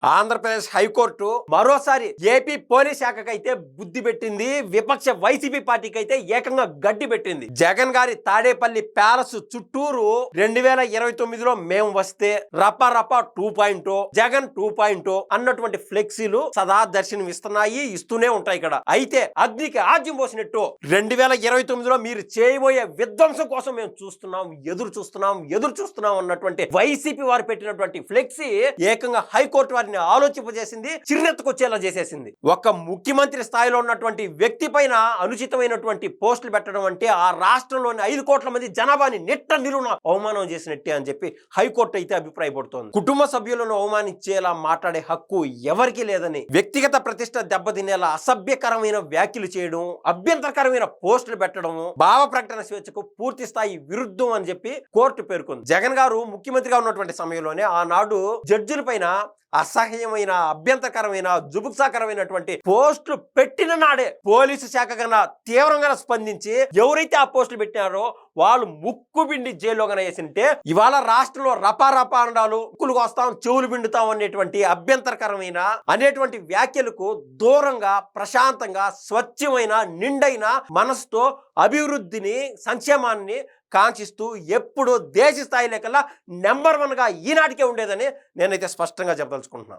Andhra Pradesh high court మరోసారి AP police శాఖకైతే బుద్ధి పెట్టింది. విపక్ష వైసీపీ పార్టీకి అయితే ఏకంగా గడ్డి పెట్టింది. జగన్ గారి తాడేపల్లి ప్యాలెస్ చుట్టూరు 2029లో మేము వస్తే రప రప 2.0 జగన్ 2.0 అన్నటువంటి ఫ్లెక్సీలు సదా దర్శనం ఇస్తూనే ఉంటాయి. ఇక్కడ అయితే అగ్నికి ఆజ్యం పోసినట్టు 2029లో మీరు చేయబోయే విధ్వంసం కోసం మేము ఎదురు చూస్తున్నాం అన్నటువంటి వైసీపీ వారు పెట్టినటువంటి ఫ్లెక్సీ ఏకంగా హైకోర్టు వారిని ఆలోచింపజేసింది, చిర్రెత్తుకొచ్చేలా చేసేసింది. ఒక ముఖ్యమంత్రి స్థాయిలో ఉన్నటువంటి వ్యక్తి పైన అనుచితమైనటువంటి పోస్టులు పెట్టడం అంటే ఆ రాష్ట్రంలోని 5 కోట్ల మంది జనాభాని నిట్ట నిలువున అవమానం చేసినట్టే అని చెప్పి హైకోర్టు అయితే అభిప్రాయపడుతోంది. కుటుంబ సభ్యులను అవమానించేలా మాట్లాడే హక్కు ఎవరికి లేదని, వ్యక్తిగత ప్రతిష్ట దెబ్బతినేలా అసభ్యకరమైన వ్యాఖ్యలు చేయడం, అభ్యంతరకరమైన పోస్టులు పెట్టడం భావ ప్రకటన స్వేచ్ఛకు పూర్తి స్థాయి విరుద్ధం అని చెప్పి కోర్టు పేర్కొంది. జగన్ గారు ముఖ్యమంత్రిగా ఉన్నటువంటి సమయంలోనే ఆనాడు జడ్జిల పైన అసహ్యమైన, అభ్యంతరకరమైన, జుగుప్సాకరమైనటువంటి పోస్టులు పెట్టిన నాడే పోలీసు శాఖ కన్నా తీవ్రంగా స్పందించి ఎవరైతే ఆ పోస్టులు పెట్టినారో వాళ్ళు ముక్కు పిండి జైల్లో కన్నా వేసింటే ఇవాళ రాష్ట్రంలో రపారపా అనడాలు, ముక్కులు కోస్తాం, చెవులు పిండుతాం అనేటువంటి వ్యాఖ్యలకు దూరంగా ప్రశాంతంగా స్వచ్ఛమైన నిండైన మనసుతో అభివృద్ధిని, సంక్షేమాన్ని కాంక్షిస్తూ ఎప్పుడు దేశ స్థాయి లెక్కల నెంబర్ 1గా ఈనాటికే ఉండేదని నేనైతే స్పష్టంగా చెప్పదలుచుకుంటున్నాను.